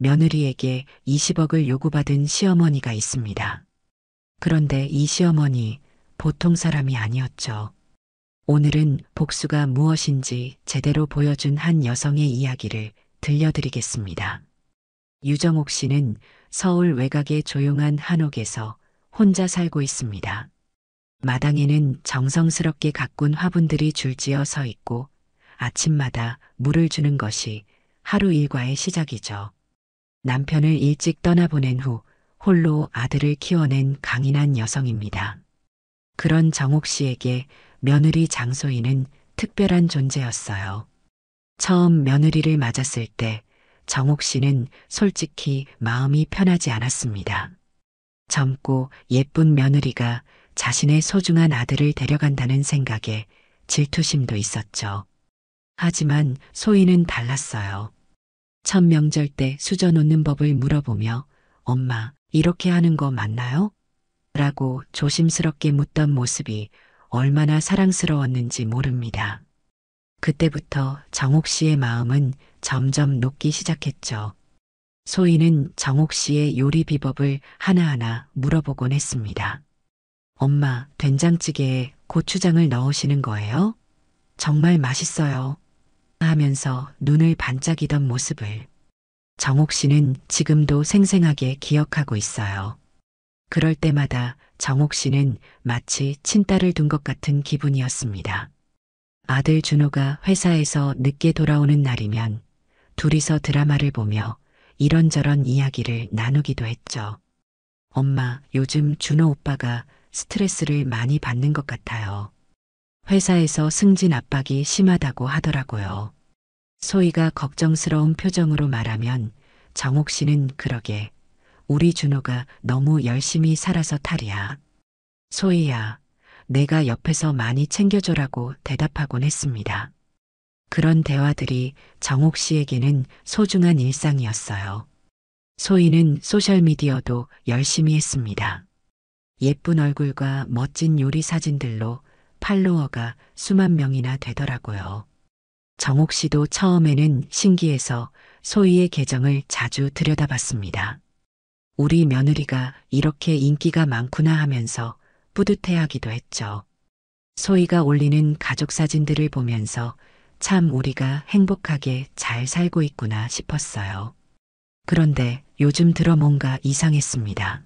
며느리에게 20억을 요구받은 시어머니가 있습니다. 그런데 이 시어머니 보통 사람이 아니었죠. 오늘은 복수가 무엇인지 제대로 보여준 한 여성의 이야기를 들려드리겠습니다. 유정옥 씨는 서울 외곽의 조용한 한옥에서 혼자 살고 있습니다. 마당에는 정성스럽게 가꾼 화분들이 줄지어 서 있고 아침마다 물을 주는 것이 하루 일과의 시작이죠. 남편을 일찍 떠나보낸 후 홀로 아들을 키워낸 강인한 여성입니다. 그런 정옥 씨에게 며느리 장소희는 특별한 존재였어요. 처음 며느리를 맞았을 때 정옥 씨는 솔직히 마음이 편하지 않았습니다. 젊고 예쁜 며느리가 자신의 소중한 아들을 데려간다는 생각에 질투심도 있었죠. 하지만 소희는 달랐어요. 첫 명절 때 수저 놓는 법을 물어보며 엄마, 이렇게 하는 거 맞나요? 라고 조심스럽게 묻던 모습이 얼마나 사랑스러웠는지 모릅니다. 그때부터 정옥 씨의 마음은 점점 녹기 시작했죠. 소희는 정옥 씨의 요리 비법을 하나하나 물어보곤 했습니다. 엄마, 된장찌개에 고추장을 넣으시는 거예요? 정말 맛있어요. 하면서 눈을 반짝이던 모습을 정옥 씨는 지금도 생생하게 기억하고 있어요. 그럴 때마다 정옥 씨는 마치 친딸을 둔 것 같은 기분이었습니다. 아들 준호가 회사에서 늦게 돌아오는 날이면 둘이서 드라마를 보며 이런저런 이야기를 나누기도 했죠. 엄마, 요즘 준호 오빠가 스트레스를 많이 받는 것 같아요. 회사에서 승진 압박이 심하다고 하더라고요. 소희가 걱정스러운 표정으로 말하면 정옥 씨는 그러게 우리 준호가 너무 열심히 살아서 탈이야. 소희야, 내가 옆에서 많이 챙겨줘라고 대답하곤 했습니다. 그런 대화들이 정옥 씨에게는 소중한 일상이었어요. 소희는 소셜미디어도 열심히 했습니다. 예쁜 얼굴과 멋진 요리 사진들로 팔로워가 수만 명이나 되더라고요. 정옥 씨도 처음에는 신기해서 소희의 계정을 자주 들여다봤습니다. 우리 며느리가 이렇게 인기가 많구나 하면서 뿌듯해하기도 했죠. 소희가 올리는 가족 사진들을 보면서 참 우리가 행복하게 잘 살고 있구나 싶었어요. 그런데 요즘 들어 뭔가 이상했습니다.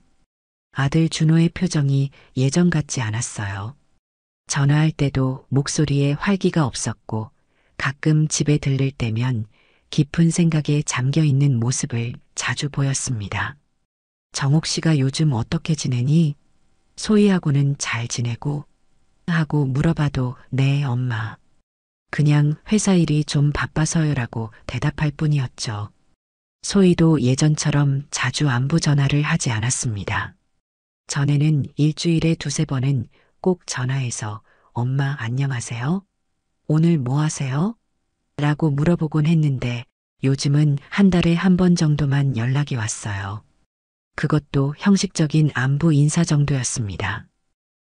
아들 준호의 표정이 예전 같지 않았어요. 전화할 때도 목소리에 활기가 없었고 가끔 집에 들를 때면 깊은 생각에 잠겨 있는 모습을 자주 보였습니다. 정옥 씨가 요즘 어떻게 지내니? 소희하고는 잘 지내고? 하고 물어봐도 네, 엄마. 그냥 회사 일이 좀 바빠서요라고 대답할 뿐이었죠. 소희도 예전처럼 자주 안부 전화를 하지 않았습니다. 전에는 일주일에 두세 번은 꼭 전화해서 엄마 안녕하세요? 오늘 뭐 하세요? 라고 물어보곤 했는데 요즘은 한 달에 한 번 정도만 연락이 왔어요. 그것도 형식적인 안부 인사 정도였습니다.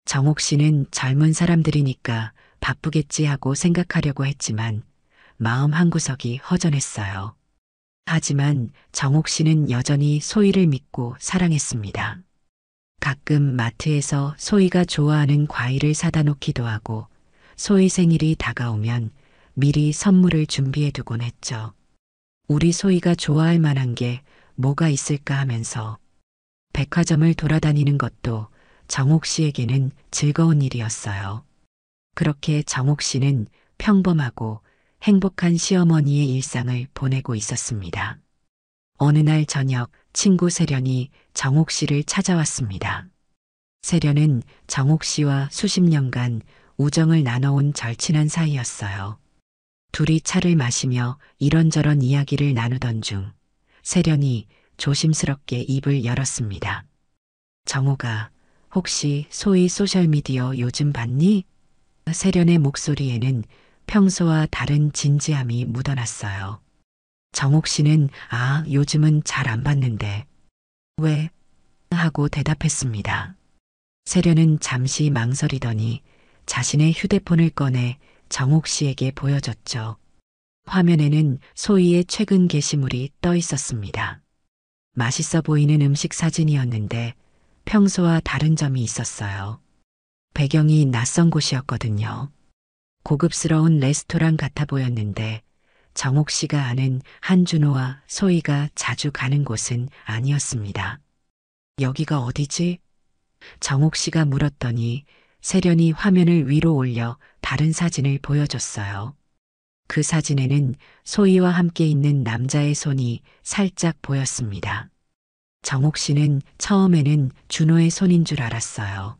정옥 씨는 젊은 사람들이니까 바쁘겠지 하고 생각하려고 했지만 마음 한구석이 허전했어요. 하지만 정옥 씨는 여전히 소희를 믿고 사랑했습니다. 가끔 마트에서 소희가 좋아하는 과일을 사다 놓기도 하고 소희 생일이 다가오면 미리 선물을 준비해 두곤 했죠. 우리 소희가 좋아할 만한 게 뭐가 있을까 하면서 백화점을 돌아다니는 것도 정옥 씨에게는 즐거운 일이었어요. 그렇게 정옥 씨는 평범하고 행복한 시어머니의 일상을 보내고 있었습니다. 어느 날 저녁 친구 세련이 정옥 씨를 찾아왔습니다. 세련은 정옥 씨와 수십 년간 우정을 나눠온 절친한 사이였어요. 둘이 차를 마시며 이런저런 이야기를 나누던 중 세련이 조심스럽게 입을 열었습니다. 정옥아, 혹시 소희 소셜미디어 요즘 봤니? 세련의 목소리에는 평소와 다른 진지함이 묻어났어요. 정옥 씨는 요즘은 잘 안 봤는데. 왜? 하고 대답했습니다. 세련은 잠시 망설이더니 자신의 휴대폰을 꺼내 정옥 씨에게 보여줬죠. 화면에는 소희의 최근 게시물이 떠 있었습니다. 맛있어 보이는 음식 사진이었는데 평소와 다른 점이 있었어요. 배경이 낯선 곳이었거든요. 고급스러운 레스토랑 같아 보였는데 정옥 씨가 아는 한준호와 소희가 자주 가는 곳은 아니었습니다. 여기가 어디지? 정옥 씨가 물었더니 세련이 화면을 위로 올려 다른 사진을 보여줬어요. 그 사진에는 소희와 함께 있는 남자의 손이 살짝 보였습니다. 정옥 씨는 처음에는 준호의 손인 줄 알았어요.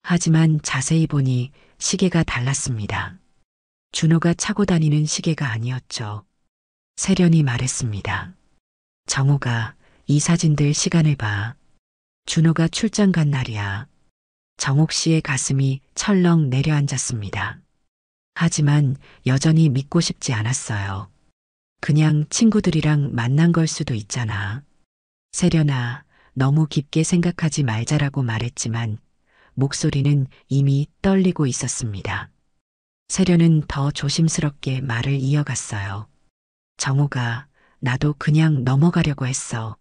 하지만 자세히 보니 시계가 달랐습니다. 준호가 차고 다니는 시계가 아니었죠. 세련이 말했습니다. 정호가 이 사진들 시간을 봐. 준호가 출장 간 날이야. 정옥 씨의 가슴이 철렁 내려앉았습니다. 하지만 여전히 믿고 싶지 않았어요. 그냥 친구들이랑 만난 걸 수도 있잖아. 세련아, 너무 깊게 생각하지 말자라고 말했지만 목소리는 이미 떨리고 있었습니다. 세련은 더 조심스럽게 말을 이어갔어요. 정호가 나도 그냥 넘어가려고 했어.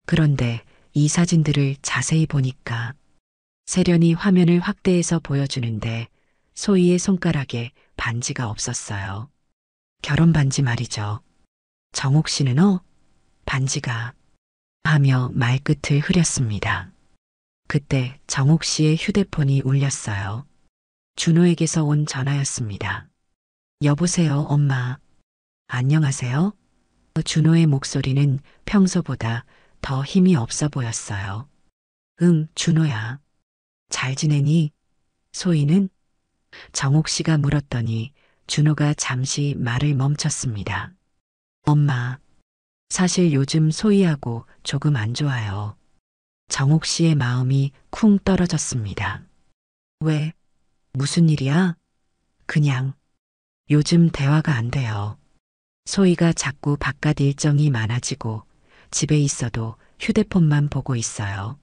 그런데 이 사진들을 자세히 보니까 세련이 화면을 확대해서 보여주는데 소희의 손가락에 반지가 없었어요. 결혼 반지 말이죠. 정옥 씨는 반지가 하며 말끝을 흐렸습니다. 그때 정옥 씨의 휴대폰이 울렸어요. 준호에게서 온 전화였습니다. 여보세요, 엄마. 안녕하세요? 준호의 목소리는 평소보다 더 힘이 없어 보였어요. 응, 준호야. 잘 지내니? 소희는? 정옥 씨가 물었더니 준호가 잠시 말을 멈췄습니다. 엄마, 사실 요즘 소희하고 조금 안 좋아요. 정옥 씨의 마음이 쿵 떨어졌습니다. 왜? 무슨 일이야? 그냥 요즘 대화가 안 돼요. 소희가 자꾸 바깥 일정이 많아지고 집에 있어도 휴대폰만 보고 있어요.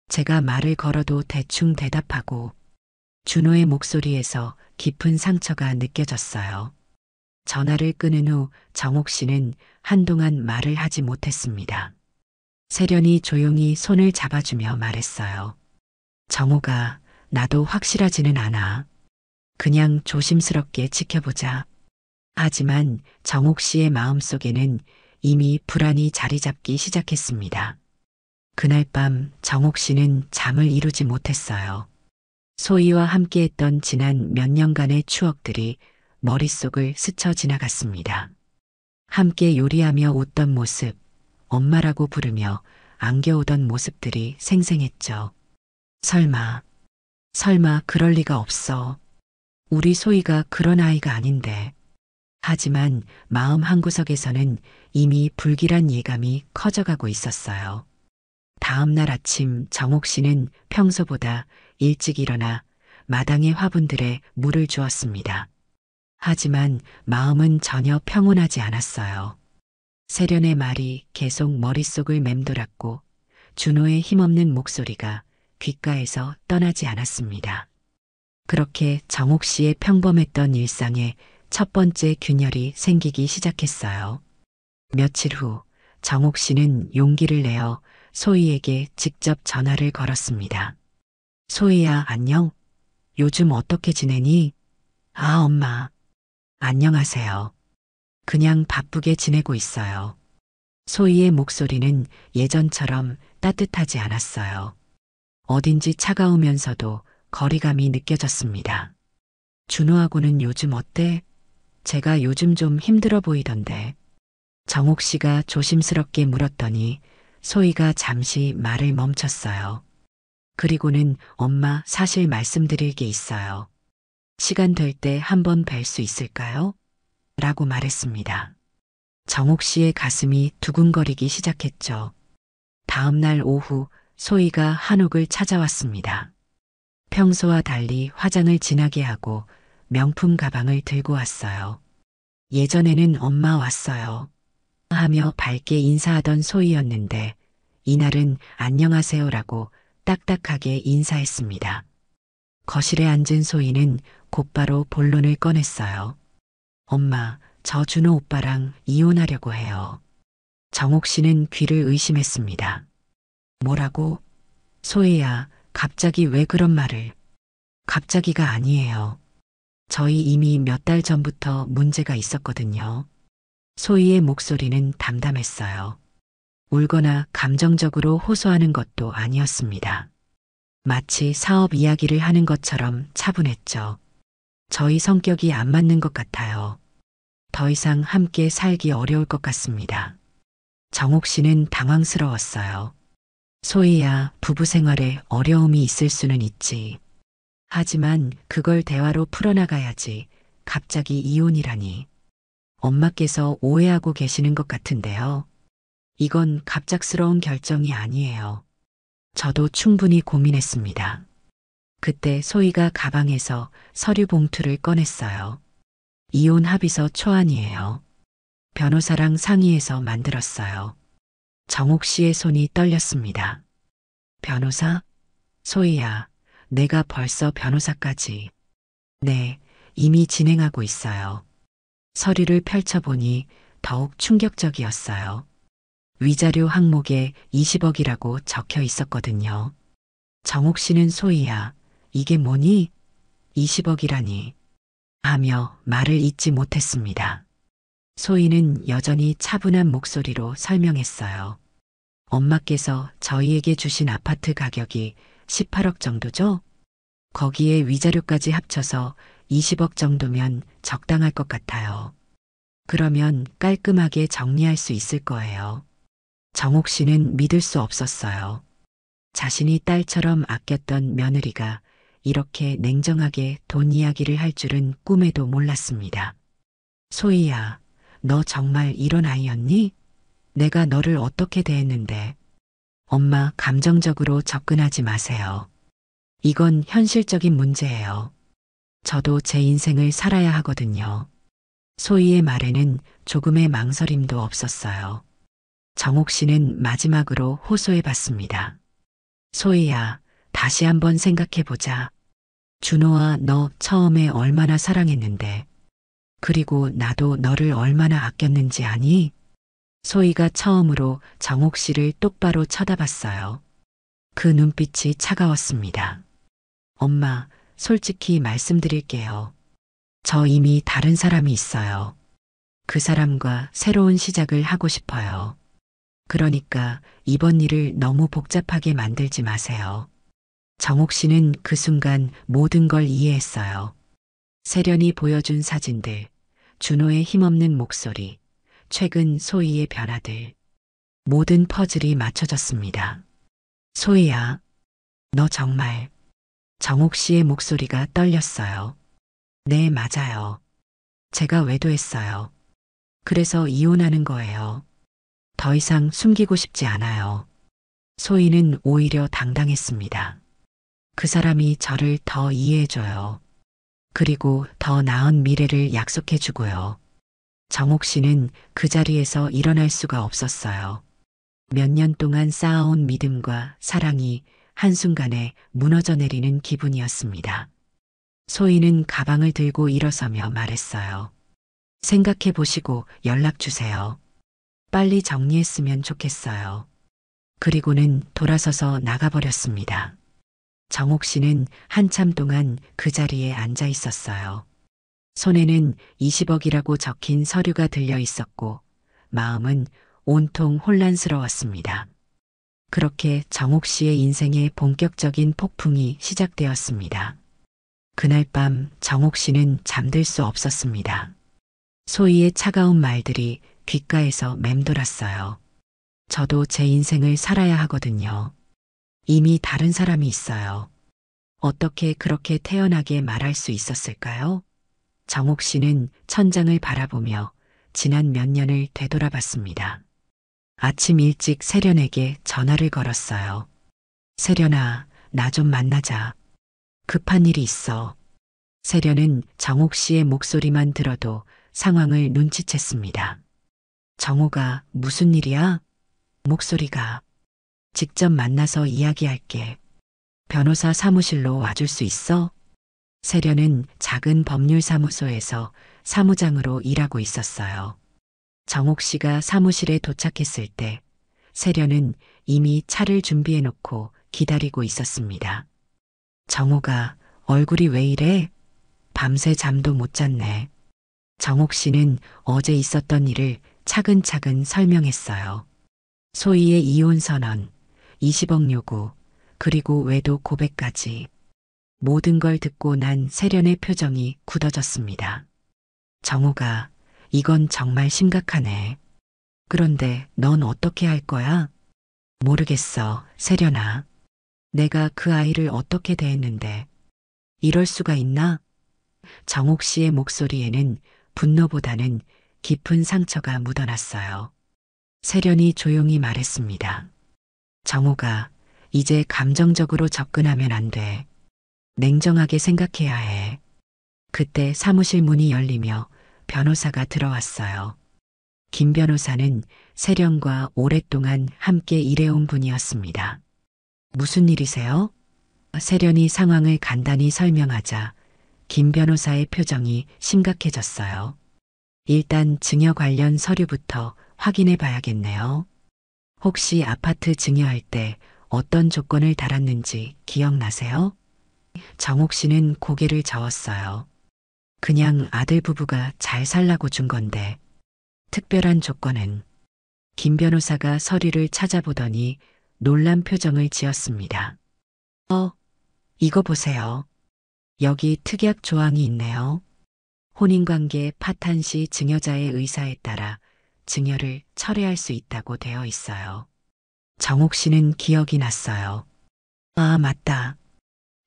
제가 말을 걸어도 대충 대답하고 준호의 목소리에서 깊은 상처가 느껴졌어요. 전화를 끊은 후 정옥 씨는 한동안 말을 하지 못했습니다. 세련이 조용히 손을 잡아주며 말했어요. 정옥아, 나도 확실하지는 않아. 그냥 조심스럽게 지켜보자. 하지만 정옥 씨의 마음속에는 이미 불안이 자리 잡기 시작했습니다. 그날 밤 정옥 씨는 잠을 이루지 못했어요. 소희와 함께했던 지난 몇 년간의 추억들이 머릿속을 스쳐 지나갔습니다. 함께 요리하며 웃던 모습, 엄마라고 부르며 안겨오던 모습들이 생생했죠. 설마 그럴 리가 없어. 우리 소희가 그런 아이가 아닌데. 하지만 마음 한구석에서는 이미 불길한 예감이 커져가고 있었어요. 다음 날 아침 정옥 씨는 평소보다 일찍 일어나 마당의 화분들에 물을 주었습니다. 하지만 마음은 전혀 평온하지 않았어요. 세련의 말이 계속 머릿속을 맴돌았고 준호의 힘없는 목소리가 귓가에서 떠나지 않았습니다. 그렇게 정옥 씨의 평범했던 일상에 첫 번째 균열이 생기기 시작했어요. 며칠 후 정옥 씨는 용기를 내어 소희에게 직접 전화를 걸었습니다. 소희야, 안녕? 요즘 어떻게 지내니? 아, 엄마. 안녕하세요. 그냥 바쁘게 지내고 있어요. 소희의 목소리는 예전처럼 따뜻하지 않았어요. 어딘지 차가우면서도 거리감이 느껴졌습니다. 준호하고는 요즘 어때? 제가 요즘 좀 힘들어 보이던데. 정옥 씨가 조심스럽게 물었더니 소희가 잠시 말을 멈췄어요. 그리고는 엄마, 사실 말씀드릴 게 있어요. 시간 될 때 한번 뵐 수 있을까요? 라고 말했습니다. 정옥 씨의 가슴이 두근거리기 시작했죠. 다음 날 오후 소희가 한옥을 찾아왔습니다. 평소와 달리 화장을 진하게 하고 명품 가방을 들고 왔어요. 예전에는 엄마 왔어요 하며 밝게 인사하던 소희였는데 이날은 안녕하세요라고 딱딱하게 인사했습니다. 거실에 앉은 소희는 곧바로 본론을 꺼냈어요. 엄마, 저 준호 오빠랑 이혼하려고 해요. 정옥 씨는 귀를 의심했습니다. 뭐라고? 소희야, 갑자기 왜 그런 말을? 갑자기가 아니에요. 저희 이미 몇 달 전부터 문제가 있었거든요. 소희의 목소리는 담담했어요. 울거나 감정적으로 호소하는 것도 아니었습니다. 마치 사업 이야기를 하는 것처럼 차분했죠. 저희 성격이 안 맞는 것 같아요. 더 이상 함께 살기 어려울 것 같습니다. 정옥 씨는 당황스러웠어요. 소희야, 부부 생활에 어려움이 있을 수는 있지. 하지만 그걸 대화로 풀어나가야지. 갑자기 이혼이라니. 엄마께서 오해하고 계시는 것 같은데요. 이건 갑작스러운 결정이 아니에요. 저도 충분히 고민했습니다. 그때 소희가 가방에서 서류 봉투를 꺼냈어요. 이혼 합의서 초안이에요. 변호사랑 상의해서 만들었어요. 정옥 씨의 손이 떨렸습니다. 변호사? 소희야, 내가 벌써 변호사까지. 네, 이미 진행하고 있어요. 서류를 펼쳐보니 더욱 충격적이었어요. 위자료 항목에 20억이라고 적혀 있었거든요. 정옥 씨는 소희야, 이게 뭐니? 20억이라니. 하며 말을 잇지 못했습니다. 소희는 여전히 차분한 목소리로 설명했어요. 엄마께서 저희에게 주신 아파트 가격이 18억 정도죠? 거기에 위자료까지 합쳐서 20억 정도면 적당할 것 같아요. 그러면 깔끔하게 정리할 수 있을 거예요. 정옥 씨는 믿을 수 없었어요. 자신이 딸처럼 아꼈던 며느리가 이렇게 냉정하게 돈 이야기를 할 줄은 꿈에도 몰랐습니다. 소희야, 너 정말 이런 아이였니? 내가 너를 어떻게 대했는데. 엄마, 감정적으로 접근하지 마세요. 이건 현실적인 문제예요. 저도 제 인생을 살아야 하거든요. 소희의 말에는 조금의 망설임도 없었어요. 정옥 씨는 마지막으로 호소해 봤습니다. 소희야, 다시 한번 생각해 보자. 준호와 너 처음에 얼마나 사랑했는데. 그리고 나도 너를 얼마나 아꼈는지 아니? 소희가 처음으로 정옥 씨를 똑바로 쳐다봤어요. 그 눈빛이 차가웠습니다. 엄마, 솔직히 말씀드릴게요. 저 이미 다른 사람이 있어요. 그 사람과 새로운 시작을 하고 싶어요. 그러니까 이번 일을 너무 복잡하게 만들지 마세요. 정옥 씨는 그 순간 모든 걸 이해했어요. 세련이 보여준 사진들, 준호의 힘없는 목소리, 최근 소희의 변화들. 모든 퍼즐이 맞춰졌습니다. 소희야, 너 정말. 정옥 씨의 목소리가 떨렸어요. 네, 맞아요. 제가 외도했어요. 그래서 이혼하는 거예요. 더 이상 숨기고 싶지 않아요. 소희는 오히려 당당했습니다. 그 사람이 저를 더 이해해줘요. 그리고 더 나은 미래를 약속해주고요. 정옥 씨는 그 자리에서 일어날 수가 없었어요. 몇 년 동안 쌓아온 믿음과 사랑이 한순간에 무너져 내리는 기분이었습니다. 소희는 가방을 들고 일어서며 말했어요. 생각해 보시고 연락 주세요. 빨리 정리했으면 좋겠어요. 그리고는 돌아서서 나가버렸습니다. 정옥 씨는 한참 동안 그 자리에 앉아 있었어요. 손에는 20억이라고 적힌 서류가 들려 있었고 마음은 온통 혼란스러웠습니다. 그렇게 정옥 씨의 인생의 본격적인 폭풍이 시작되었습니다. 그날 밤 정옥 씨는 잠들 수 없었습니다. 소희의 차가운 말들이 귓가에서 맴돌았어요. 저도 제 인생을 살아야 하거든요. 이미 다른 사람이 있어요. 어떻게 그렇게 태연하게 말할 수 있었을까요? 정옥 씨는 천장을 바라보며 지난 몇 년을 되돌아봤습니다. 아침 일찍 세련에게 전화를 걸었어요. 세련아, 나 좀 만나자. 급한 일이 있어. 세련은 정옥 씨의 목소리만 들어도 상황을 눈치챘습니다. 정옥아, 무슨 일이야? 목소리가. 직접 만나서 이야기할게. 변호사 사무실로 와줄 수 있어? 세련은 작은 법률사무소에서 사무장으로 일하고 있었어요. 정옥 씨가 사무실에 도착했을 때 세련은 이미 차를 준비해 놓고 기다리고 있었습니다. 정옥아, 얼굴이 왜 이래? 밤새 잠도 못 잤네. 정옥 씨는 어제 있었던 일을 차근차근 설명했어요. 소희의 이혼 선언, 20억 요구, 그리고 외도 고백까지. 모든 걸 듣고 난 세련의 표정이 굳어졌습니다. 정옥아, 이건 정말 심각하네. 그런데 넌 어떻게 할 거야? 모르겠어, 세련아. 내가 그 아이를 어떻게 대했는데. 이럴 수가 있나? 정옥 씨의 목소리에는 분노보다는 깊은 상처가 묻어났어요. 세련이 조용히 말했습니다. 정옥아, 이제 감정적으로 접근하면 안 돼. 냉정하게 생각해야 해. 그때 사무실 문이 열리며 변호사가 들어왔어요. 김 변호사는 세련과 오랫동안 함께 일해온 분이었습니다. 무슨 일이세요? 세련이 상황을 간단히 설명하자 김 변호사의 표정이 심각해졌어요. 일단 증여 관련 서류부터 확인해 봐야겠네요. 혹시 아파트 증여할 때 어떤 조건을 달았는지 기억나세요? 정옥 씨는 고개를 저었어요. 그냥 아들 부부가 잘 살라고 준 건데 특별한 조건은 김 변호사가 서류를 찾아보더니 놀란 표정을 지었습니다. 이거 보세요. 여기 특약 조항이 있네요. 혼인관계 파탄 시 증여자의 의사에 따라 증여를 철회할 수 있다고 되어 있어요. 정옥 씨는 기억이 났어요. 아, 맞다.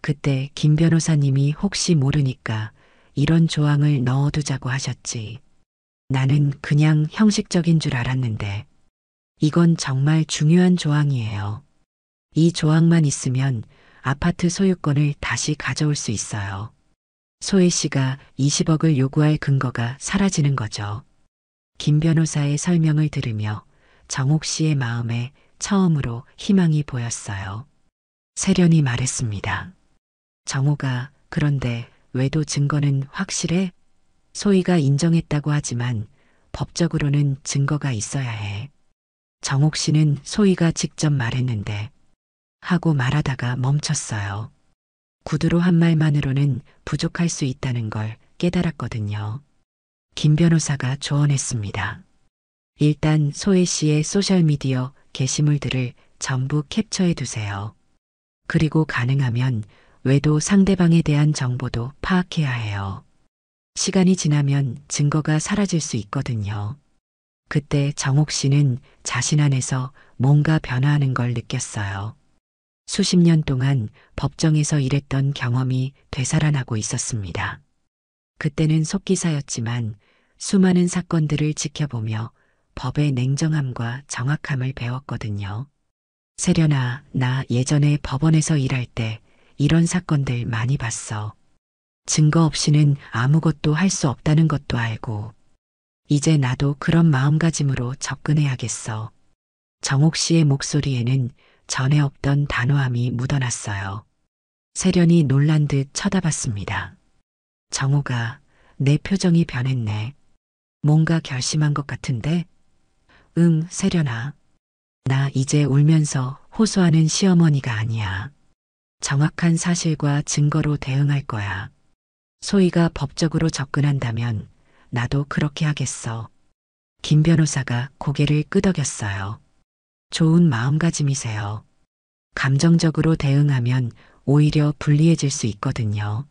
그때 김 변호사님이 혹시 모르니까 이런 조항을 넣어두자고 하셨지. 나는 그냥 형식적인 줄 알았는데 이건 정말 중요한 조항이에요. 이 조항만 있으면 아파트 소유권을 다시 가져올 수 있어요. 소혜 씨가 20억을 요구할 근거가 사라지는 거죠. 김 변호사의 설명을 들으며 정옥 씨의 마음에 처음으로 희망이 보였어요. 세련이 말했습니다. 정옥아, 그런데 외도 증거는 확실해? 소희가 인정했다고 하지만 법적으로는 증거가 있어야 해. 정옥 씨는 소희가 직접 말했는데 하고 말하다가 멈췄어요. 구두로 한 말만으로는 부족할 수 있다는 걸 깨달았거든요. 김 변호사가 조언했습니다. 일단 소혜 씨의 소셜미디어 게시물들을 전부 캡처해 두세요. 그리고 가능하면 외도 상대방에 대한 정보도 파악해야 해요. 시간이 지나면 증거가 사라질 수 있거든요. 그때 정옥 씨는 자신 안에서 뭔가 변화하는 걸 느꼈어요. 수십 년 동안 법정에서 일했던 경험이 되살아나고 있었습니다. 그때는 속기사였지만 수많은 사건들을 지켜보며 법의 냉정함과 정확함을 배웠거든요. 세련아, 나 예전에 법원에서 일할 때 이런 사건들 많이 봤어. 증거 없이는 아무것도 할 수 없다는 것도 알고. 이제 나도 그런 마음가짐으로 접근해야겠어. 정옥 씨의 목소리에는 전에 없던 단호함이 묻어났어요. 세련이 놀란 듯 쳐다봤습니다. 정옥아, 내 표정이 변했네. 뭔가 결심한 것 같은데? 응, 세련아. 나 이제 울면서 호소하는 시어머니가 아니야. 정확한 사실과 증거로 대응할 거야. 소희가 법적으로 접근한다면 나도 그렇게 하겠어. 김 변호사가 고개를 끄덕였어요. 좋은 마음가짐이세요. 감정적으로 대응하면 오히려 불리해질 수 있거든요.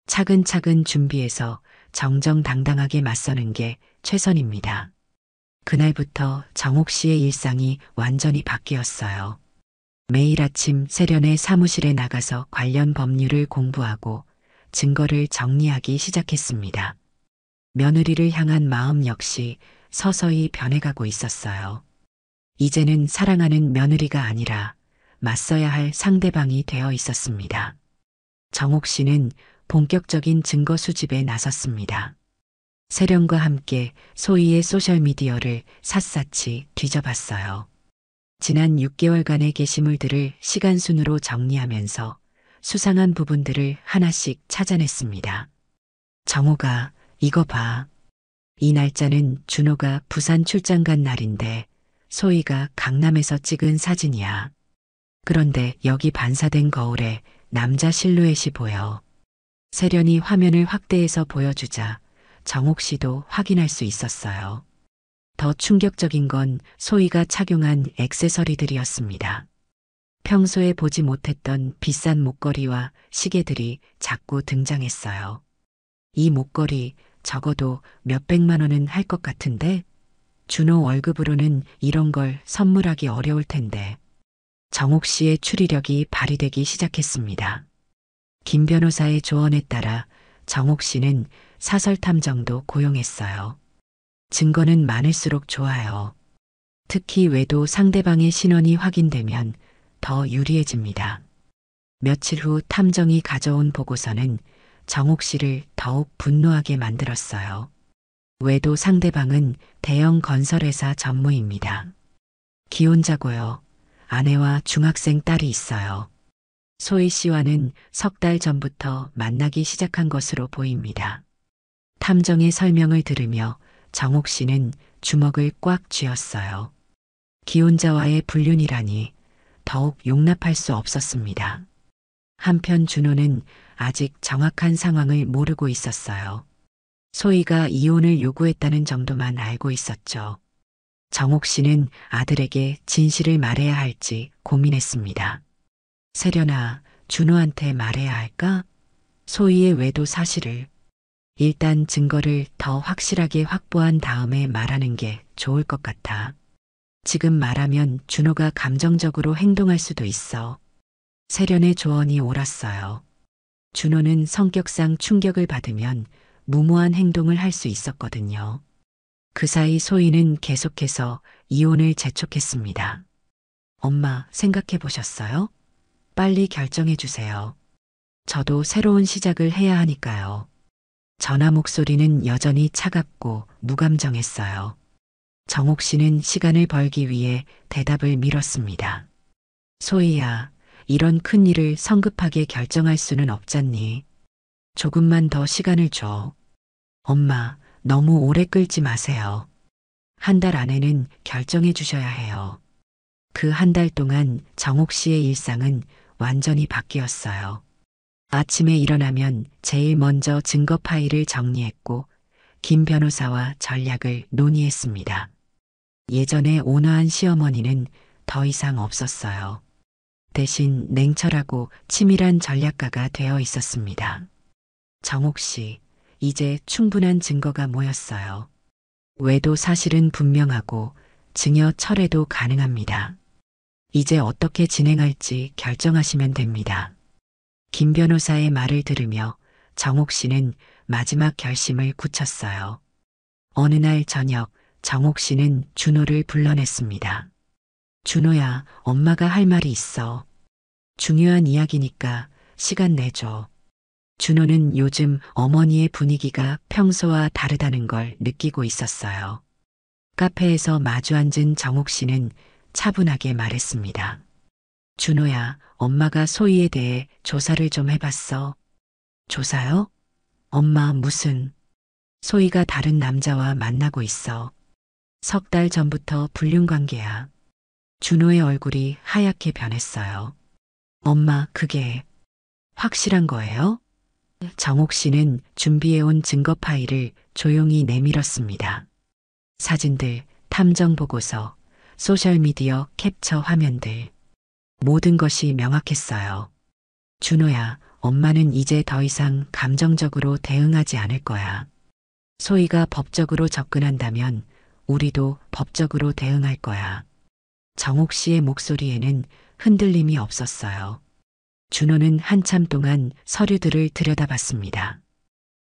차근차근 준비해서 정정당당하게 맞서는 게 최선입니다. 그날부터 정옥 씨의 일상이 완전히 바뀌었어요. 매일 아침 세련의 사무실에 나가서 관련 법률을 공부하고 증거를 정리하기 시작했습니다. 며느리를 향한 마음 역시 서서히 변해가고 있었어요. 이제는 사랑하는 며느리가 아니라 맞서야 할 상대방이 되어 있었습니다. 정옥 씨는 본격적인 증거 수집에 나섰습니다. 세련과 함께 소희의 소셜미디어를 샅샅이 뒤져봤어요. 지난 6개월간의 게시물들을 시간순으로 정리하면서 수상한 부분들을 하나씩 찾아냈습니다. 정옥아, 이거 봐. 이 날짜는 준호가 부산 출장 간 날인데 소희가 강남에서 찍은 사진이야. 그런데 여기 반사된 거울에 남자 실루엣이 보여. 세련이 화면을 확대해서 보여주자 정옥 씨도 확인할 수 있었어요. 더 충격적인 건 소희가 착용한 액세서리들이었습니다. 평소에 보지 못했던 비싼 목걸이와 시계들이 자꾸 등장했어요. 이 목걸이 적어도 몇백만 원은 할 것 같은데 준호 월급으로는 이런 걸 선물하기 어려울 텐데 정옥 씨의 추리력이 발휘되기 시작했습니다. 김 변호사의 조언에 따라 정옥 씨는 사설 탐정도 고용했어요. 증거는 많을수록 좋아요. 특히 외도 상대방의 신원이 확인되면 더 유리해집니다. 며칠 후 탐정이 가져온 보고서는 정옥 씨를 더욱 분노하게 만들었어요. 외도 상대방은 대형 건설회사 전무입니다. 기혼자고요. 아내와 중학생 딸이 있어요. 소희 씨와는 석 달 전부터 만나기 시작한 것으로 보입니다. 탐정의 설명을 들으며 정옥 씨는 주먹을 꽉 쥐었어요. 기혼자와의 불륜이라니 더욱 용납할 수 없었습니다. 한편 준호는 아직 정확한 상황을 모르고 있었어요. 소희가 이혼을 요구했다는 정도만 알고 있었죠. 정옥 씨는 아들에게 진실을 말해야 할지 고민했습니다. 세련아, 준호한테 말해야 할까? 소희의 외도 사실을. 일단 증거를 더 확실하게 확보한 다음에 말하는 게 좋을 것 같아. 지금 말하면 준호가 감정적으로 행동할 수도 있어. 세련의 조언이 옳았어요. 준호는 성격상 충격을 받으면 무모한 행동을 할 수 있었거든요. 그 사이 소희는 계속해서 이혼을 재촉했습니다. 엄마, 생각해 보셨어요? 빨리 결정해 주세요. 저도 새로운 시작을 해야 하니까요. 전화 목소리는 여전히 차갑고 무감정했어요. 정옥 씨는 시간을 벌기 위해 대답을 미뤘습니다. 소희야, 이런 큰 일을 성급하게 결정할 수는 없잖니. 조금만 더 시간을 줘. 엄마, 너무 오래 끌지 마세요. 한 달 안에는 결정해 주셔야 해요. 그 한 달 동안 정옥 씨의 일상은 완전히 바뀌었어요. 아침에 일어나면 제일 먼저 증거 파일을 정리했고 김 변호사와 전략을 논의했습니다. 예전에 온화한 시어머니는 더 이상 없었어요. 대신 냉철하고 치밀한 전략가가 되어 있었습니다. 정옥 씨, 이제 충분한 증거가 모였어요. 외도 사실은 분명하고 증여 철회도 가능합니다. 이제 어떻게 진행할지 결정하시면 됩니다. 김 변호사의 말을 들으며 정옥 씨는 마지막 결심을 굳혔어요. 어느 날 저녁 정옥 씨는 준호를 불러냈습니다. 준호야, 엄마가 할 말이 있어. 중요한 이야기니까 시간 내줘. 준호는 요즘 어머니의 분위기가 평소와 다르다는 걸 느끼고 있었어요. 카페에서 마주 앉은 정옥 씨는 차분하게 말했습니다. 준호야, 엄마가 소희에 대해 조사를 좀 해봤어. 조사요? 엄마, 무슨? 소희가 다른 남자와 만나고 있어. 석 달 전부터 불륜 관계야. 준호의 얼굴이 하얗게 변했어요. 엄마, 그게 확실한 거예요? 정옥 씨는 준비해온 증거 파일을 조용히 내밀었습니다. 사진들, 탐정 보고서, 소셜미디어 캡처 화면들. 모든 것이 명확했어요. 준호야, 엄마는 이제 더 이상 감정적으로 대응하지 않을 거야. 소희가 법적으로 접근한다면 우리도 법적으로 대응할 거야. 정옥 씨의 목소리에는 흔들림이 없었어요. 준호는 한참 동안 서류들을 들여다봤습니다.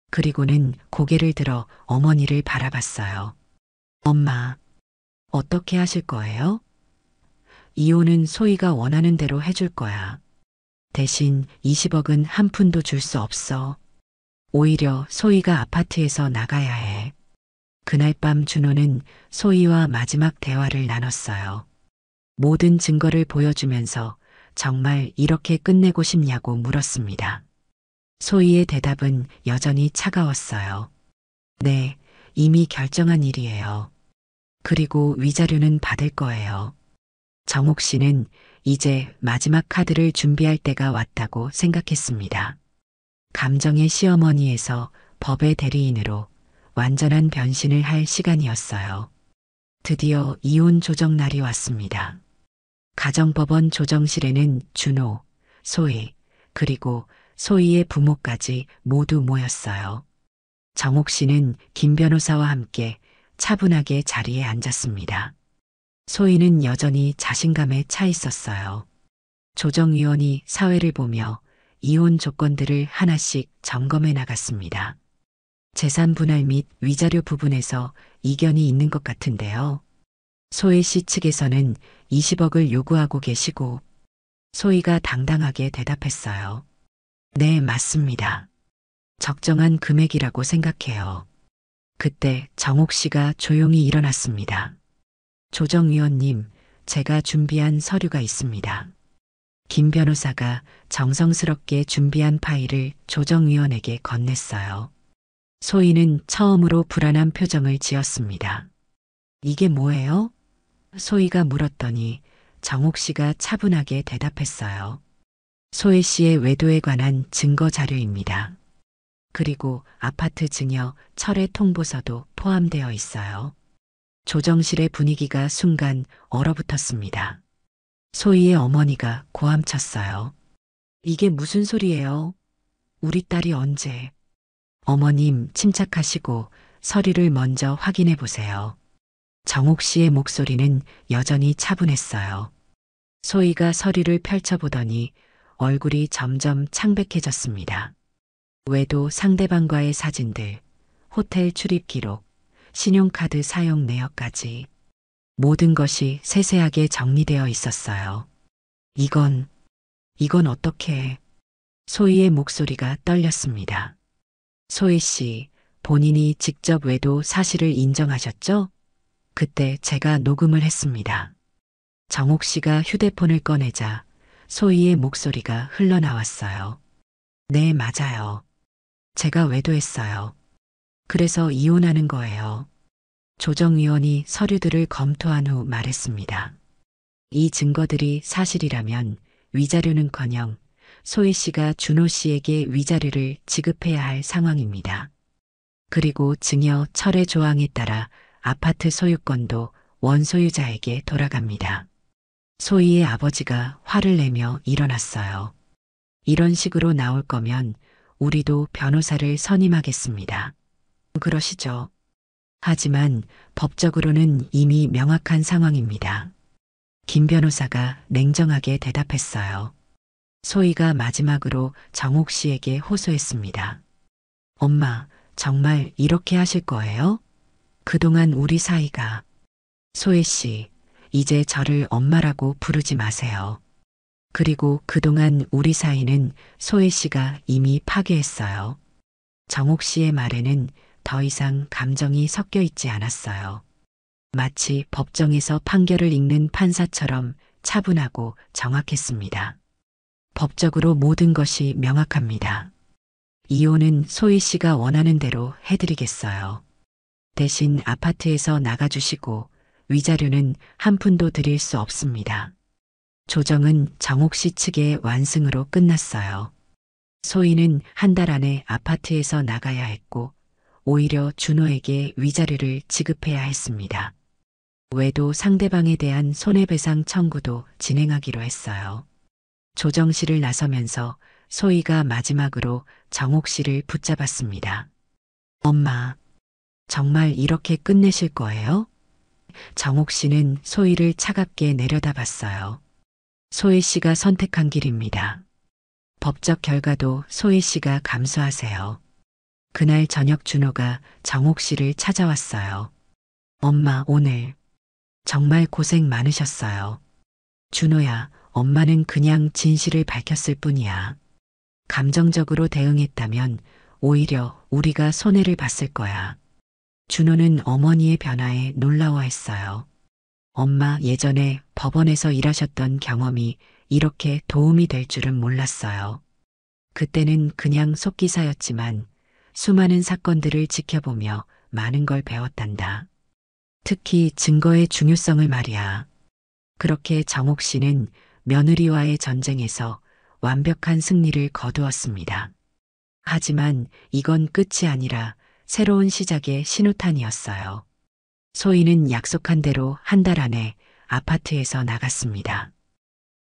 그리고는 고개를 들어 어머니를 바라봤어요. 엄마, 어떻게 하실 거예요? 이혼은 소희가 원하는 대로 해줄 거야. 대신 20억은 한 푼도 줄 수 없어. 오히려 소희가 아파트에서 나가야 해. 그날 밤 준호는 소희와 마지막 대화를 나눴어요. 모든 증거를 보여주면서 정말 이렇게 끝내고 싶냐고 물었습니다. 소희의 대답은 여전히 차가웠어요. 네, 이미 결정한 일이에요. 그리고 위자료는 받을 거예요. 정옥 씨는 이제 마지막 카드를 준비할 때가 왔다고 생각했습니다. 감정의 시어머니에서 법의 대리인으로 완전한 변신을 할 시간이었어요. 드디어 이혼 조정 날이 왔습니다. 가정법원 조정실에는 준호, 소희, 그리고 소희의 부모까지 모두 모였어요. 정옥 씨는 김 변호사와 함께 차분하게 자리에 앉았습니다. 소희는 여전히 자신감에 차 있었어요. 조정위원이 사회를 보며 이혼 조건들을 하나씩 점검해 나갔습니다. 재산 분할 및 위자료 부분에서 이견이 있는 것 같은데요. 소희 씨 측에서는 20억을 요구하고 계시고 소희가 당당하게 대답했어요. 네, 맞습니다. 적정한 금액이라고 생각해요. 그때 정옥 씨가 조용히 일어났습니다. 조정위원님, 제가 준비한 서류가 있습니다. 김 변호사가 정성스럽게 준비한 파일을 조정위원에게 건넸어요. 소희는 처음으로 불안한 표정을 지었습니다. 이게 뭐예요? 소희가 물었더니 정옥 씨가 차분하게 대답했어요. 소희 씨의 외도에 관한 증거 자료입니다. 그리고 아파트 증여 철회 통보서도 포함되어 있어요. 조정실의 분위기가 순간 얼어붙었습니다. 소희의 어머니가 고함쳤어요. 이게 무슨 소리예요? 우리 딸이 언제? 어머님, 침착하시고 서류를 먼저 확인해 보세요. 정옥 씨의 목소리는 여전히 차분했어요. 소희가 서류를 펼쳐보더니 얼굴이 점점 창백해졌습니다. 외도 상대방과의 사진들, 호텔 출입 기록, 신용카드 사용 내역까지 모든 것이 세세하게 정리되어 있었어요. 이건 어떻게? 소희의 목소리가 떨렸습니다. 소희 씨, 본인이 직접 외도 사실을 인정하셨죠? 그때 제가 녹음을 했습니다. 정옥 씨가 휴대폰을 꺼내자 소희의 목소리가 흘러나왔어요. 네, 맞아요. 제가 외도했어요. 그래서 이혼하는 거예요. 조정위원이 서류들을 검토한 후 말했습니다. 이 증거들이 사실이라면 위자료는커녕 소희 씨가 준호 씨에게 위자료를 지급해야 할 상황입니다. 그리고 증여 철회 조항에 따라 아파트 소유권도 원소유자에게 돌아갑니다. 소희의 아버지가 화를 내며 일어났어요. 이런 식으로 나올 거면 우리도 변호사를 선임하겠습니다. 그러시죠. 하지만 법적으로는 이미 명확한 상황입니다. 김 변호사가 냉정하게 대답했어요. 소희가 마지막으로 정옥 씨에게 호소했습니다. 엄마, 정말 이렇게 하실 거예요? 그동안 우리 사이가. 소희 씨, 이제 저를 엄마라고 부르지 마세요. 그리고 그동안 우리 사이는 소희 씨가 이미 파괴했어요. 정옥 씨의 말에는 더 이상 감정이 섞여 있지 않았어요. 마치 법정에서 판결을 읽는 판사처럼 차분하고 정확했습니다. 법적으로 모든 것이 명확합니다. 이혼은 소희 씨가 원하는 대로 해드리겠어요. 대신 아파트에서 나가주시고 위자료는 한 푼도 드릴 수 없습니다. 조정은 정옥 씨 측의 완승으로 끝났어요. 소희는 한 달 안에 아파트에서 나가야 했고 오히려 준호에게 위자료를 지급해야 했습니다. 외도 상대방에 대한 손해배상 청구도 진행하기로 했어요. 조정실을 나서면서 소희가 마지막으로 정옥 씨를 붙잡았습니다. 엄마, 정말 이렇게 끝내실 거예요? 정옥 씨는 소희를 차갑게 내려다봤어요. 소희 씨가 선택한 길입니다. 법적 결과도 소희 씨가 감수하세요. 그날 저녁 준호가 정옥 씨를 찾아왔어요. 엄마, 오늘 정말 고생 많으셨어요. 준호야, 엄마는 그냥 진실을 밝혔을 뿐이야. 감정적으로 대응했다면 오히려 우리가 손해를 봤을 거야. 준호는 어머니의 변화에 놀라워했어요. 엄마, 예전에 법원에서 일하셨던 경험이 이렇게 도움이 될 줄은 몰랐어요. 그때는 그냥 속기사였지만 수많은 사건들을 지켜보며 많은 걸 배웠단다. 특히 증거의 중요성을 말이야. 그렇게 정옥 씨는 며느리와의 전쟁에서 완벽한 승리를 거두었습니다. 하지만 이건 끝이 아니라 새로운 시작의 신호탄이었어요. 소희는 약속한 대로 한 달 안에 아파트에서 나갔습니다.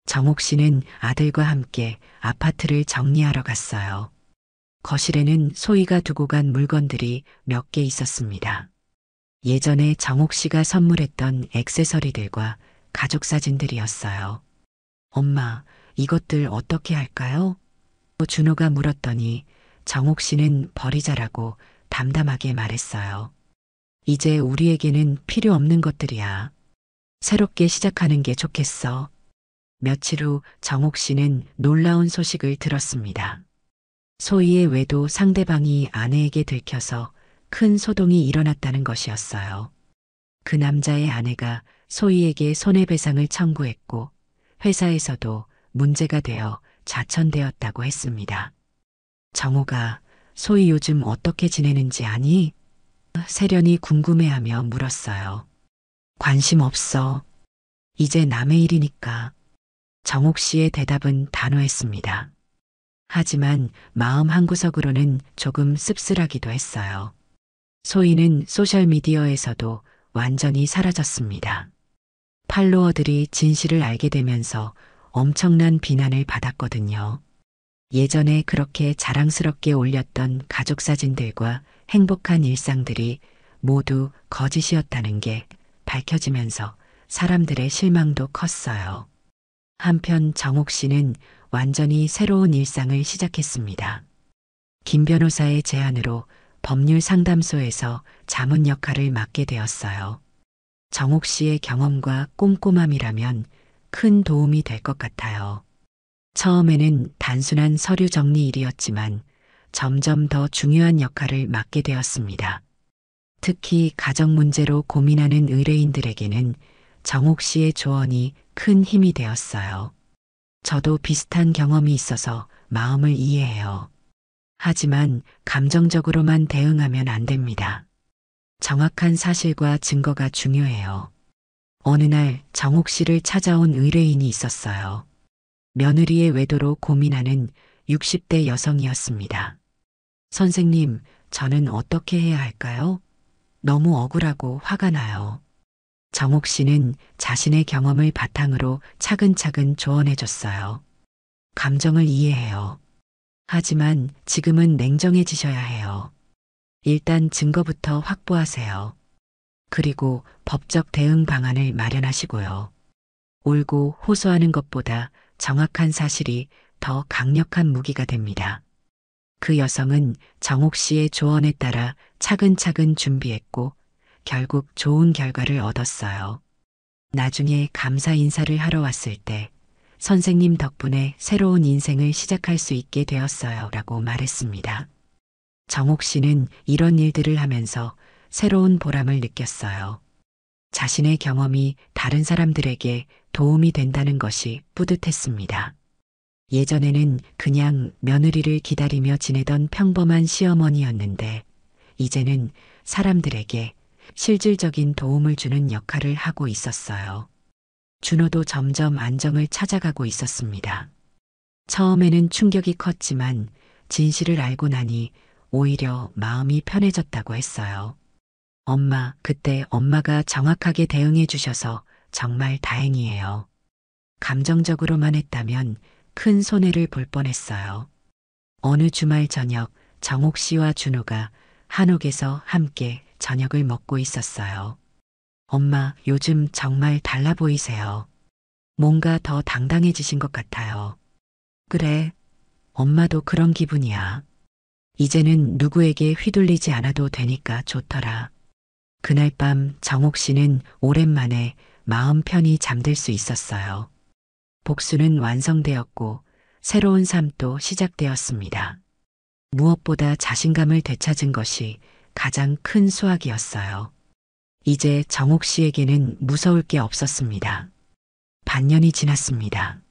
정옥 씨는 아들과 함께 아파트를 정리하러 갔어요. 거실에는 소희가 두고 간 물건들이 몇 개 있었습니다. 예전에 정옥 씨가 선물했던 액세서리들과 가족 사진들이었어요. 엄마, 이것들 어떻게 할까요? 준호가 물었더니 정옥 씨는 버리자라고 담담하게 말했어요. 이제 우리에게는 필요 없는 것들이야. 새롭게 시작하는 게 좋겠어. 며칠 후 정옥 씨는 놀라운 소식을 들었습니다. 소희의 외도 상대방이 아내에게 들켜서 큰 소동이 일어났다는 것이었어요. 그 남자의 아내가 소희에게 손해배상을 청구했고 회사에서도 문제가 되어 좌천되었다고 했습니다. 정호가 소희 요즘 어떻게 지내는지 아니? 세련이 궁금해하며 물었어요. 관심 없어. 이제 남의 일이니까. 정옥 씨의 대답은 단호했습니다. 하지만 마음 한구석으로는 조금 씁쓸하기도 했어요. 소희는 소셜미디어에서도 완전히 사라졌습니다. 팔로워들이 진실을 알게 되면서 엄청난 비난을 받았거든요. 예전에 그렇게 자랑스럽게 올렸던 가족 사진들과 행복한 일상들이 모두 거짓이었다는 게 밝혀지면서 사람들의 실망도 컸어요. 한편 정옥 씨는 완전히 새로운 일상을 시작했습니다. 김 변호사의 제안으로 법률 상담소에서 자문 역할을 맡게 되었어요. 정옥 씨의 경험과 꼼꼼함이라면 큰 도움이 될 것 같아요. 처음에는 단순한 서류 정리 일이었지만 점점 더 중요한 역할을 맡게 되었습니다. 특히 가정 문제로 고민하는 의뢰인들에게는 정옥 씨의 조언이 큰 힘이 되었어요. 저도 비슷한 경험이 있어서 마음을 이해해요. 하지만 감정적으로만 대응하면 안 됩니다. 정확한 사실과 증거가 중요해요. 어느 날 정옥 씨를 찾아온 의뢰인이 있었어요. 며느리의 외도로 고민하는 60대 여성이었습니다. 선생님, 저는 어떻게 해야 할까요? 너무 억울하고 화가 나요. 정옥 씨는 자신의 경험을 바탕으로 차근차근 조언해 줬어요. 감정을 이해해요. 하지만 지금은 냉정해지셔야 해요. 일단 증거부터 확보하세요. 그리고 법적 대응 방안을 마련하시고요. 울고 호소하는 것보다 정확한 사실이 더 강력한 무기가 됩니다. 그 여성은 정옥 씨의 조언에 따라 차근차근 준비했고 결국 좋은 결과를 얻었어요. 나중에 감사 인사를 하러 왔을 때 선생님 덕분에 새로운 인생을 시작할 수 있게 되었어요 라고 말했습니다. 정옥 씨는 이런 일들을 하면서 새로운 보람을 느꼈어요. 자신의 경험이 다른 사람들에게 도움이 된다는 것이 뿌듯했습니다. 예전에는 그냥 며느리를 기다리며 지내던 평범한 시어머니였는데 이제는 사람들에게 실질적인 도움을 주는 역할을 하고 있었어요. 준호도 점점 안정을 찾아가고 있었습니다. 처음에는 충격이 컸지만 진실을 알고 나니 오히려 마음이 편해졌다고 했어요. 엄마, 그때 엄마가 정확하게 대응해 주셔서 정말 다행이에요. 감정적으로만 했다면 큰 손해를 볼 뻔했어요. 어느 주말 저녁 정옥 씨와 준호가 한옥에서 함께 저녁을 먹고 있었어요. 엄마, 요즘 정말 달라 보이세요. 뭔가 더 당당해지신 것 같아요. 그래, 엄마도 그런 기분이야. 이제는 누구에게 휘둘리지 않아도 되니까 좋더라. 그날 밤 정옥 씨는 오랜만에 마음 편히 잠들 수 있었어요. 복수는 완성되었고 새로운 삶도 시작되었습니다. 무엇보다 자신감을 되찾은 것이 가장 큰 수확이었어요. 이제 정옥 씨에게는 무서울 게 없었습니다. 반년이 지났습니다.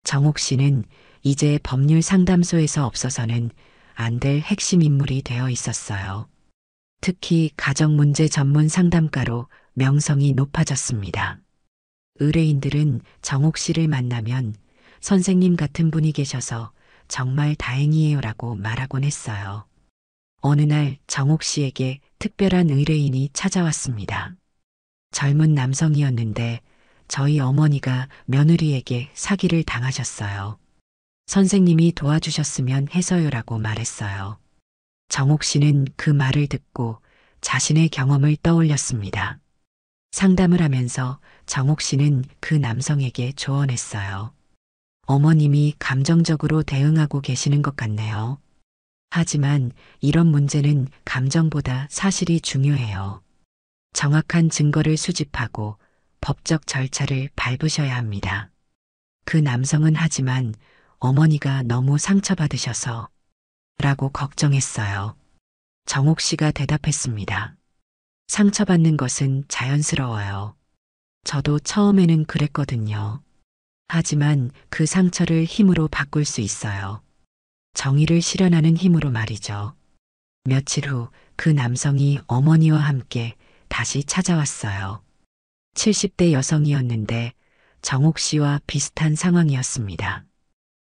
정옥 씨는 이제 법률 상담소에서 없어서는 안 될 핵심 인물이 되어 있었어요. 특히 가정문제 전문 상담가로 명성이 높아졌습니다. 의뢰인들은 정옥 씨를 만나면 선생님 같은 분이 계셔서 정말 다행이에요라고 말하곤 했어요. 어느 날 정옥 씨에게 특별한 의뢰인이 찾아왔습니다. 젊은 남성이었는데 저희 어머니가 며느리에게 사기를 당하셨어요. 선생님이 도와주셨으면 해서요라고 말했어요. 정옥 씨는 그 말을 듣고 자신의 경험을 떠올렸습니다. 상담을 하면서 정옥 씨는 그 남성에게 조언했어요. 어머님이 감정적으로 대응하고 계시는 것 같네요. 하지만 이런 문제는 감정보다 사실이 중요해요. 정확한 증거를 수집하고 법적 절차를 밟으셔야 합니다. 그 남성은 하지만 어머니가 너무 상처받으셔서 라고 걱정했어요. 정옥 씨가 대답했습니다. 상처받는 것은 자연스러워요. 저도 처음에는 그랬거든요. 하지만 그 상처를 힘으로 바꿀 수 있어요. 정의를 실현하는 힘으로 말이죠. 며칠 후 그 남성이 어머니와 함께 다시 찾아왔어요. 70대 여성이었는데 정옥 씨와 비슷한 상황이었습니다.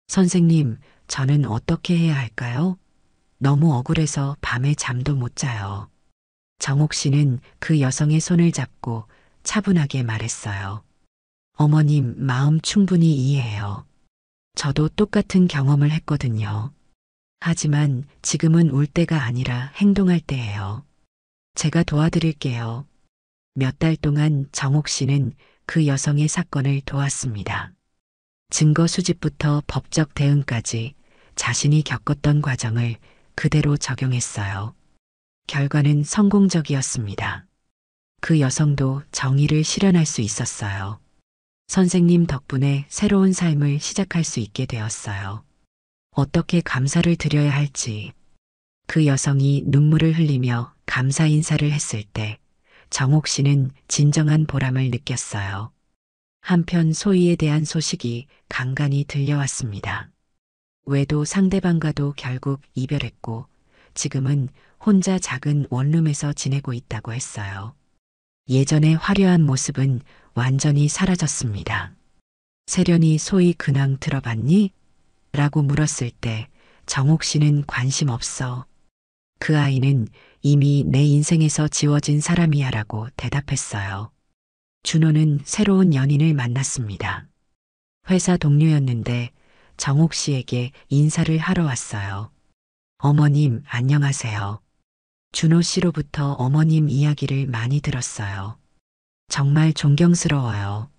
선생님, 저는 어떻게 해야 할까요? 너무 억울해서 밤에 잠도 못 자요. 정옥 씨는 그 여성의 손을 잡고 차분하게 말했어요. 어머님, 마음 충분히 이해해요. 저도 똑같은 경험을 했거든요. 하지만 지금은 울 때가 아니라 행동할 때예요. 제가 도와드릴게요. 몇 달 동안 정옥 씨는 그 여성의 사건을 도왔습니다. 증거 수집부터 법적 대응까지 자신이 겪었던 과정을 그대로 적용했어요. 결과는 성공적이었습니다. 그 여성도 정의를 실현할 수 있었어요. 선생님 덕분에 새로운 삶을 시작할 수 있게 되었어요. 어떻게 감사를 드려야 할지. 그 여성이 눈물을 흘리며 감사 인사를 했을 때 정옥 씨는 진정한 보람을 느꼈어요. 한편 소희에 대한 소식이 간간히 들려왔습니다. 외도 상대방과도 결국 이별했고 지금은 혼자 작은 원룸에서 지내고 있다고 했어요. 예전의 화려한 모습은 완전히 사라졌습니다. 세련이 소희 근황 들어봤니? 라고 물었을 때 정옥 씨는 관심 없어. 그 아이는 이미 내 인생에서 지워진 사람이야 라고 대답했어요. 준호는 새로운 연인을 만났습니다. 회사 동료였는데 정옥 씨에게 인사를 하러 왔어요. 어머님, 안녕하세요. 준호 씨로부터 어머님 이야기를 많이 들었어요. 정말 존경스러워요.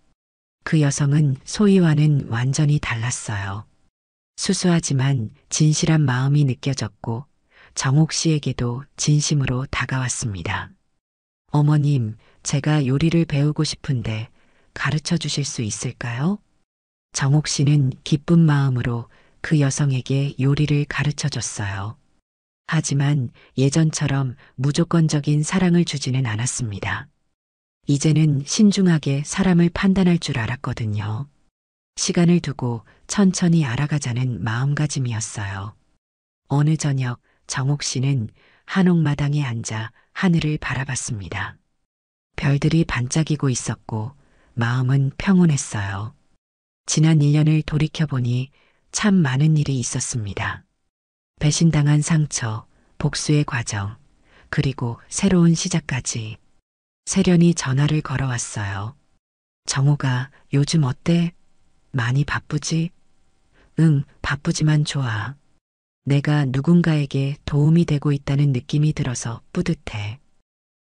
그 여성은 소희와는 완전히 달랐어요. 수수하지만 진실한 마음이 느껴졌고 정옥 씨에게도 진심으로 다가왔습니다. 어머님, 제가 요리를 배우고 싶은데 가르쳐 주실 수 있을까요? 정옥 씨는 기쁜 마음으로 그 여성에게 요리를 가르쳐 줬어요. 하지만 예전처럼 무조건적인 사랑을 주지는 않았습니다. 이제는 신중하게 사람을 판단할 줄 알았거든요. 시간을 두고 천천히 알아가자는 마음가짐이었어요. 어느 저녁 정옥 씨는 한옥마당에 앉아 하늘을 바라봤습니다. 별들이 반짝이고 있었고 마음은 평온했어요. 지난 1년을 돌이켜보니 참 많은 일이 있었습니다. 배신당한 상처, 복수의 과정, 그리고 새로운 시작까지. 세련이 전화를 걸어왔어요. 정우가 요즘 어때? 많이 바쁘지? 응, 바쁘지만 좋아. 내가 누군가에게 도움이 되고 있다는 느낌이 들어서 뿌듯해.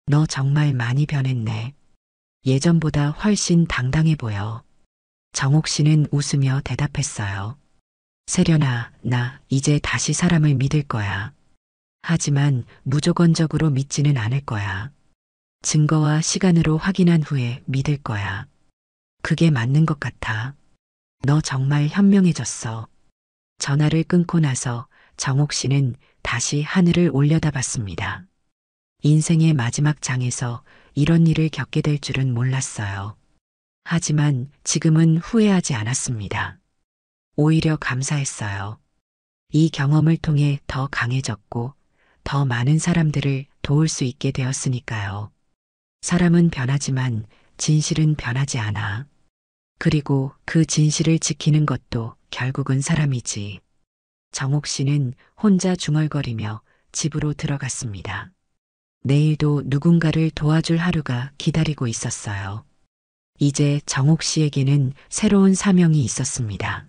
너 정말 많이 변했네. 예전보다 훨씬 당당해 보여. 정옥 씨는 웃으며 대답했어요. 세련아, 나 이제 다시 사람을 믿을 거야. 하지만 무조건적으로 믿지는 않을 거야. 증거와 시간으로 확인한 후에 믿을 거야. 그게 맞는 것 같아. 너 정말 현명해졌어. 전화를 끊고 나서 정옥 씨는 다시 하늘을 올려다봤습니다. 인생의 마지막 장에서 이런 일을 겪게 될 줄은 몰랐어요. 하지만 지금은 후회하지 않았습니다. 오히려 감사했어요. 이 경험을 통해 더 강해졌고 더 많은 사람들을 도울 수 있게 되었으니까요. 사람은 변하지만 진실은 변하지 않아. 그리고 그 진실을 지키는 것도 결국은 사람이지. 정옥 씨는 혼자 중얼거리며 집으로 들어갔습니다. 내일도 누군가를 도와줄 하루가 기다리고 있었어요. 이제 정옥 씨에게는 새로운 사명이 있었습니다.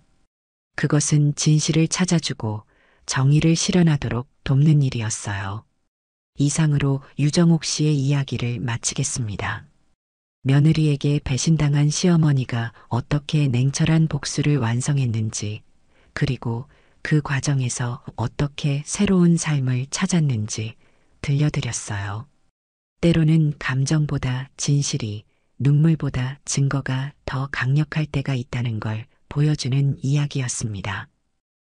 그것은 진실을 찾아주고 정의를 실현하도록 돕는 일이었어요. 이상으로 유정옥 씨의 이야기를 마치겠습니다. 며느리에게 배신당한 시어머니가 어떻게 냉철한 복수를 완성했는지, 그리고 그 과정에서 어떻게 새로운 삶을 찾았는지 들려드렸어요. 때로는 감정보다 진실이, 눈물보다 증거가 더 강력할 때가 있다는 걸 보여주는 이야기였습니다.